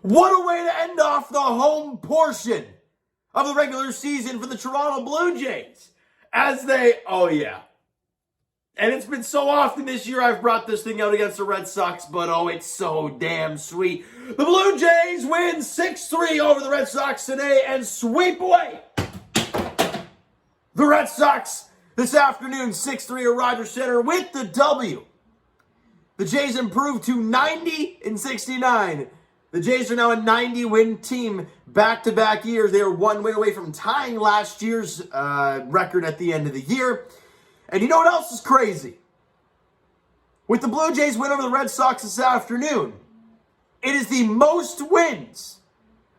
What a way to end off the home portion of the regular season for the Toronto Blue Jays. And it's been so often this year I've brought this thing out against the Red Sox, but it's so damn sweet. The Blue Jays win 6-3 over the Red Sox today and sweep away the Red Sox this afternoon, 6-3 at Rogers Center with the W. The Jays improved to 90-69. The Jays are now a 90-win team back-to-back years. They are one win away from tying last year's record at the end of the year. And you know what else is crazy? With the Blue Jays win over the Red Sox this afternoon, it is the most wins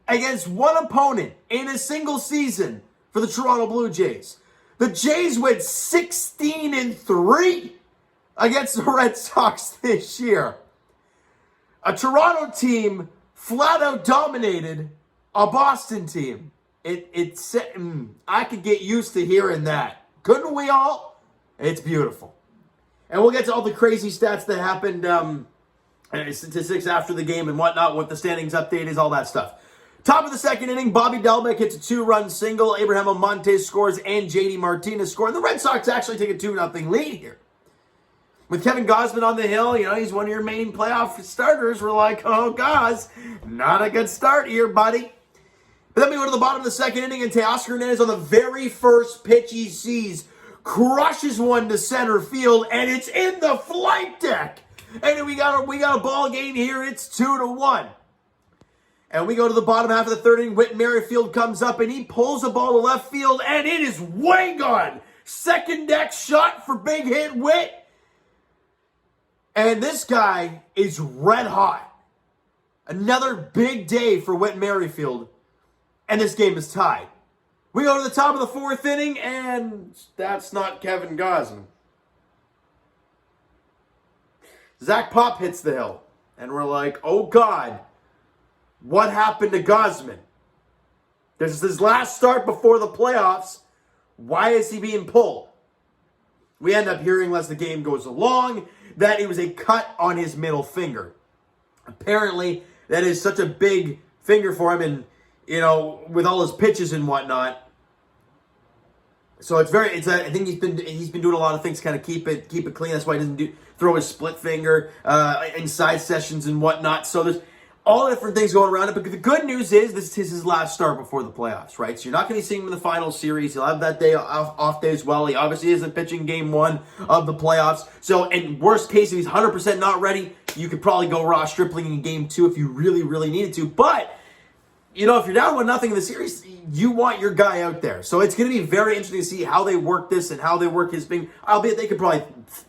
against one opponent in a single season for the Toronto Blue Jays. The Jays went 16-3 against the Red Sox this year. A Toronto team flat out dominated a Boston team. I could get used to hearing that. Couldn't we all? It's beautiful. And we'll get to all the crazy stats that happened, statistics after the game and whatnot, what the standings update is, all that stuff. Top of the second inning, Bobby Dalbec hits a 2-run single. Abraham Almonte scores and JD Martinez score. And the Red Sox actually take a 2-0 lead here. With Kevin Gausman on the hill, he's one of your main playoff starters. We're like, oh, Gauss, not a good start here, buddy. But then we go to the bottom of the second inning, and Teoscar Hernandez on the very first pitch he sees crushes one to center field, and it's in the flight deck. And we got a ball game here. It's 2-1. And we go to the bottom half of the third inning. Whit Merrifield comes up, and he pulls the ball to left field, and it is way gone. Second deck shot for big hit Whit. And this guy is red hot. Another big day for Whit Merrifield. And this game is tied. We go to the top of the fourth inning, and that's not Kevin Gausman. Zach Pop hits the hill. And we're like, oh God, what happened to Gausman? This is his last start before the playoffs. Why is he being pulled? We end up hearing, as the game goes along, that it was a cut on his middle finger. Apparently, that is such a big finger for him, and with all his pitches and whatnot. So I think he's been doing a lot of things to kind of keep it clean. That's why he doesn't throw his split finger in side sessions and whatnot. So there's all different things going around it. But the good news is this is his last start before the playoffs, right? So you're not going to be seeing him in the final series. He'll have that day off day as well. He obviously isn't pitching game one of the playoffs. So in worst case, if he's 100% not ready, you could probably go Ross Stripling in game two if you really, really needed to. But if you're down 1-0 in the series, you want your guy out there. So it's going to be very interesting to see how they work this and how they work his thing. Albeit they could probably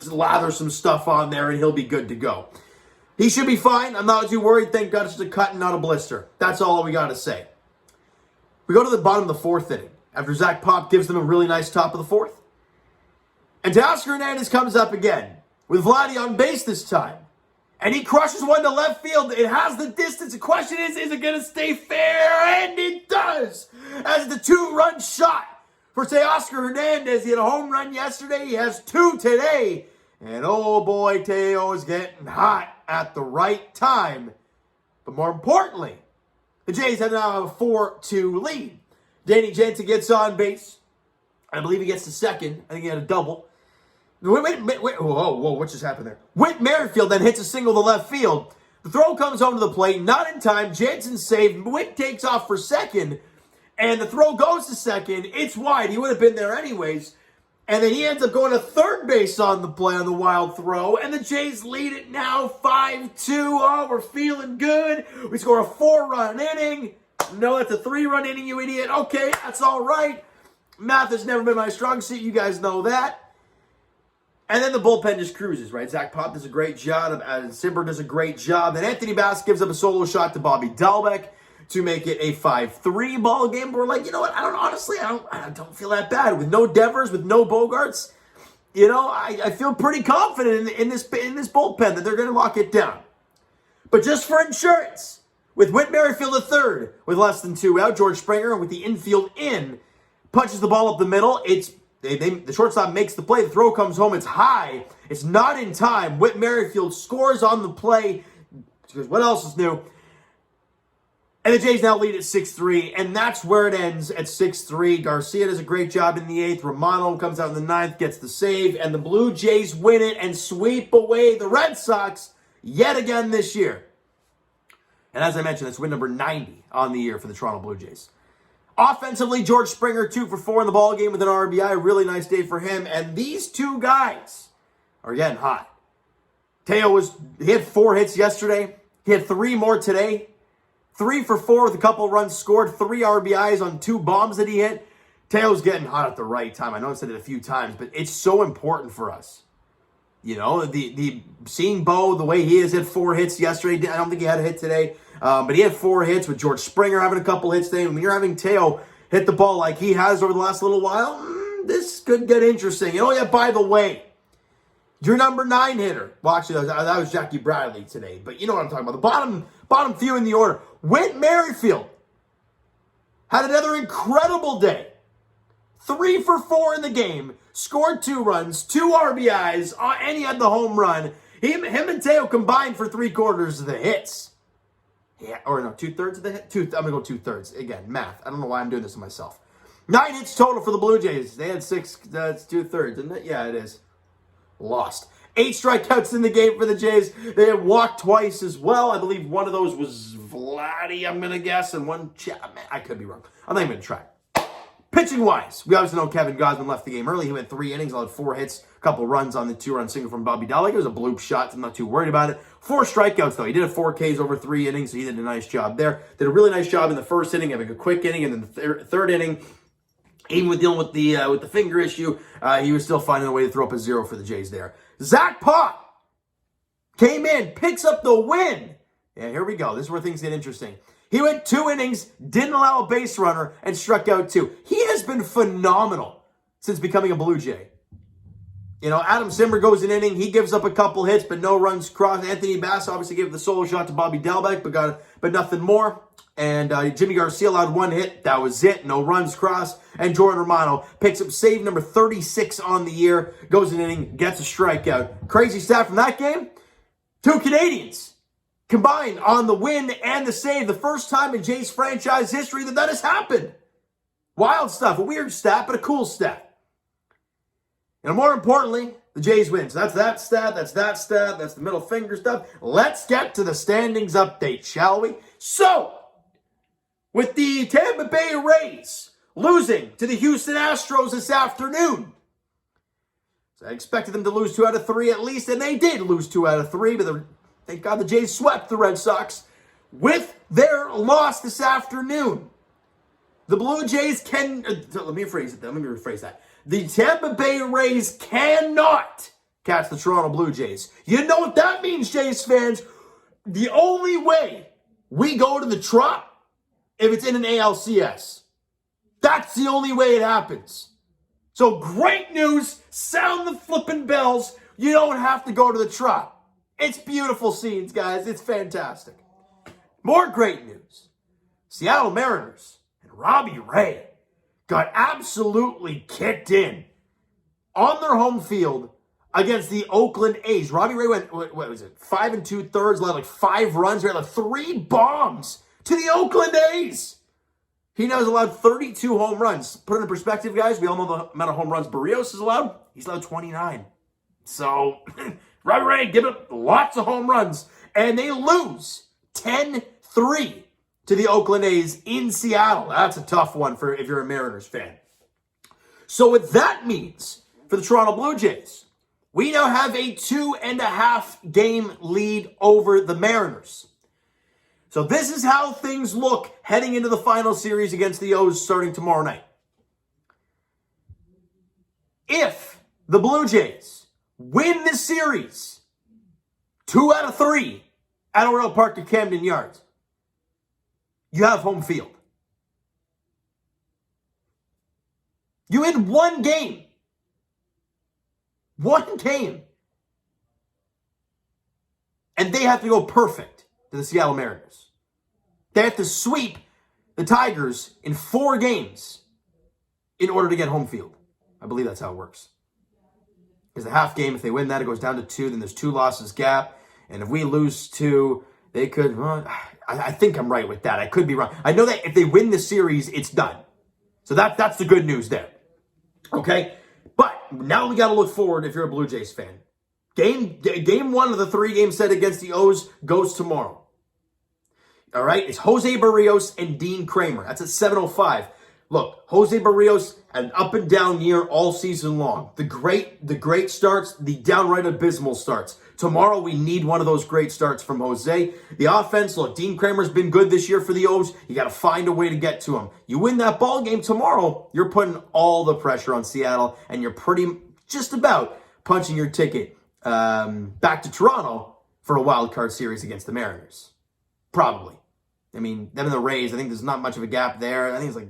lather some stuff on there and he'll be good to go. He should be fine. I'm not too worried. Thank God it's just a cut and not a blister. That's all we got to say. We go to the bottom of the fourth inning after Zach Pop gives them a really nice top of the fourth. And Teoscar Hernandez comes up again with Vladdy on base this time. And he crushes one to left field. It has the distance. The question is it going to stay fair? And it does. As the 2-run shot for Teoscar Hernandez. He had a home run yesterday. He has 2 today. And oh boy, Teo is getting hot at the right time. But more importantly, the Jays have now a 4-2 lead. Danny Jansen gets on base. I believe he gets to second. I think he had a double. Wait, whoa, what just happened there? Whit Merrifield then hits a single to left field. The throw comes home to the plate, not in time. Jansen's saved. Whit takes off for second, and the throw goes to second. It's wide. He would have been there anyways. And then he ends up going to third base on the play on the wild throw, and the Jays lead it now 5-2. Oh, we're feeling good. We score a 4-run inning. No, that's a 3-run inning, you idiot. Okay, that's all right. Math has never been my strong suit. You guys know that. And then the bullpen just cruises, right? Zach Pop does a great job. Simber does a great job. Then Anthony Bass gives up a solo shot to Bobby Dalbec to make it a 5-3 ball game. But we're like, you know what? I don't feel that bad. With no Devers, with no Bogarts, I feel pretty confident in this bullpen that they're going to lock it down. But just for insurance, with Whit Merrifield at third, with less than 2 out, George Springer with the infield in, punches the ball up the middle. The shortstop makes the play. The throw comes home. It's high. It's not in time. Whit Merrifield scores on the play. Because what else is new? And the Jays now lead at 6-3, and that's where it ends at 6-3. Garcia does a great job in the 8th. Romano comes out in the 9th, gets the save, and the Blue Jays win it and sweep away the Red Sox yet again this year. And as I mentioned, that's win number 90 on the year for the Toronto Blue Jays. Offensively, George Springer, 2 for 4 in the ballgame with an RBI. Really nice day for him. And these two guys are getting hot. Teo hit 4 hits yesterday. He had 3 more today. 3 for 4 with a couple runs scored. 3 RBIs on 2 bombs that he hit. Teo's getting hot at the right time. I know I said it a few times, but it's so important for us. You know, the seeing Bo the way he has hit 4 hits yesterday. I don't think he had a hit today, but he had 4 hits with George Springer having a couple hits today. When you're having Teo hit the ball like he has over the last little while, this could get interesting. You know, yeah, by the way, your number 9 hitter. Well, actually, that was Jackie Bradley today, but you know what I'm talking about. The bottom few in the order. Whit Merrifield had another incredible day. 3 for 4 in the game. Scored 2 runs, 2 RBIs, and he had the home run. Him and Teo combined for 3/4 of the hits. Yeah, or no, 2/3 of the hit. I'm gonna go 2/3 again. Math. I don't know why I'm doing this to myself. 9 hits total for the Blue Jays. They had 6. That's 2/3, isn't it? Yeah, it is. Lost. 8 strikeouts in the game for the Jays. They had walked twice as well. I believe one of those was Vladdy, I'm gonna guess, and one. I could be wrong. I'm not even gonna try. Pitching-wise, we obviously know Kevin Gausman left the game early. He went 3 innings, allowed 4 hits, a couple runs on the 2-run single from Bobby Dalek. It was a bloop shot, so I'm not too worried about it. 4 strikeouts, though. He did have 4 Ks over 3 innings, so he did a nice job there. Did a really nice job in the first inning, having a quick inning, and then the third inning, even with dealing with the finger issue, he was still finding a way to throw up a 0 for the Jays there. Zach Pop came in, picks up the win. And here we go. This is where things get interesting. He went 2 innings, didn't allow a base runner, and struck out 2. He has been phenomenal since becoming a Blue Jay. You know, Adam Simber goes an inning. He gives up a couple hits, but no runs crossed. Anthony Bass obviously gave the solo shot to Bobby Dalbec, but nothing more. And Jimmy Garcia allowed 1 hit. That was it. No runs crossed. And Jordan Romano picks up save number 36 on the year. Goes an inning, gets a strikeout. Crazy stat from that game. 2 Canadians combined on the win and the save. The first time in Jays franchise history that has happened. Wild stuff. A weird stat, but a cool stat. And more importantly, the Jays win. So that's that stat. That's that stat. That's the middle finger stuff. Let's get to the standings update, shall we? So, with the Tampa Bay Rays losing to the Houston Astros this afternoon. So I expected them to lose 2 out of 3 at least, and they did lose 2 out of 3, but thank God the Jays swept the Red Sox with their loss this afternoon. The Blue Jays let me rephrase that. The Tampa Bay Rays cannot catch the Toronto Blue Jays. You know what that means, Jays fans? The only way we go to the Trop, if it's in an ALCS. That's the only way it happens. So great news. Sound the flipping bells. You don't have to go to the Trop. It's beautiful scenes, guys. It's fantastic. More great news. Seattle Mariners and Robbie Ray got absolutely kicked in on their home field against the Oakland A's. Robbie Ray went, what was it, 5 2/3, led like 5 runs. He had like 3 bombs to the Oakland A's. He now has allowed 32 home runs. Put it in perspective, guys. We all know the amount of home runs Barrios has allowed. He's allowed 29. So, Robbie Ray giving up lots of home runs. And they lose 10-3 to the Oakland A's in Seattle. That's a tough one if you're a Mariners fan. So what that means for the Toronto Blue Jays, we now have a 2.5 game lead over the Mariners. So this is how things look heading into the final series against the O's starting tomorrow night. If the Blue Jays win this series 2 out of 3 at Oriole Park at Camden Yards, you have home field. You win 1 game. 1 game. And they have to go perfect to the Seattle Mariners. They have to sweep the Tigers in 4 games in order to get home field. I believe that's how it works. Because the half game, if they win that, it goes down to 2. Then there's 2 losses gap. And if we lose 2, They could, I think I'm right with that. I could be wrong. I know that if they win the series, it's done. So that's the good news there. Okay? But now we got to look forward if you're a Blue Jays fan. Game one of the 3-game set against the O's goes tomorrow. All right? It's Jose Barrios and Dean Kramer. That's at 7:05. Look, Jose Barrios had an up and down year all season long. The great starts, the downright abysmal starts. Tomorrow we need one of those great starts from Jose. The offense, look, Dean Kramer's been good this year for the O's. You got to find a way to get to him. You win that ball game tomorrow, you're putting all the pressure on Seattle, and you're just about punching your ticket back to Toronto for a wild card series against the Mariners. Probably. I mean, them and the Rays, I think there's not much of a gap there. I think it's like,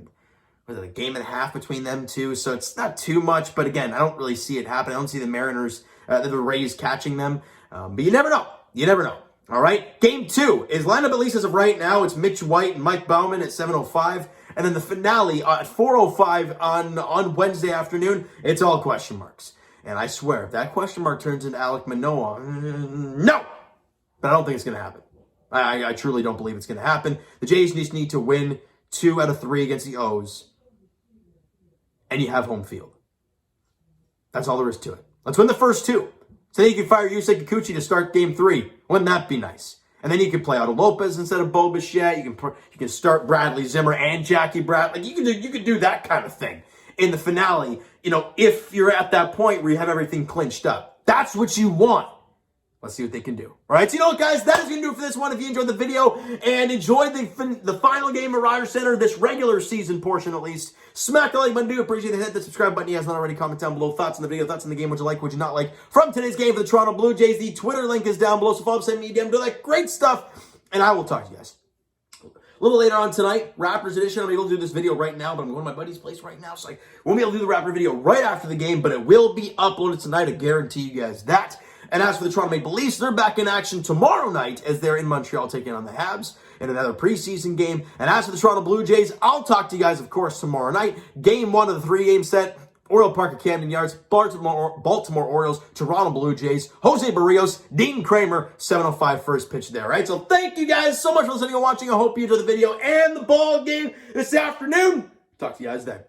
was it a game and a half between them two? So it's not too much, but again, I don't really see it happen. I don't see the Mariners, the Rays catching them. But you never know. You never know. All right? Game 2 is lineup at least as of right now. It's Mitch White and Mike Baumann at 7:05. And then the finale at 4:05 on Wednesday afternoon, it's all question marks. And I swear, if that question mark turns into Alek Manoah, no! But I don't think it's going to happen. I truly don't believe it's going to happen. The Jays just need to win 2 out of 3 against the O's. And you have home field. That's all there is to it. Let's win the first 2. So then you can fire Yusei Kikuchi to start game 3. Wouldn't that be nice? And then you can play Otto Lopez instead of Bo Bichette. You can start Bradley Zimmer and Jackie Bradley. Like you can do that kind of thing in the finale. You know, if you're at that point where you have everything clinched up, that's what you want. Let's see what they can do. All right, so you know what, guys? That is going to do it for this one. If you enjoyed the video and enjoyed the final game at Rogers Center, this regular season portion at least, smack the like button. Do appreciate it. Hit the subscribe button. You guys not already. Comment down below. Thoughts on the video, thoughts on the game. Would you like, would you not like? From today's game for the Toronto Blue Jays, the Twitter link is down below. So follow up, send me a DM, do that great stuff. And I will talk to you guys a little later on tonight, Raptors edition. I'm able to do this video right now, but I'm going to my buddy's place right now, so I won't be able to do the Raptor video right after the game, but it will be uploaded tonight. I guarantee you guys that. And as for the Toronto Maple Leafs, they're back in action tomorrow night as they're in Montreal taking on the Habs in another preseason game. And as for the Toronto Blue Jays, I'll talk to you guys, of course, tomorrow night. Game 1 of the 3-game set. Oriole Park at Camden Yards, Baltimore Orioles, Toronto Blue Jays, Jose Barrios, Dean Kramer, 7:05 first pitch there, right? So thank you guys so much for listening and watching. I hope you enjoyed the video and the ball game this afternoon. Talk to you guys then.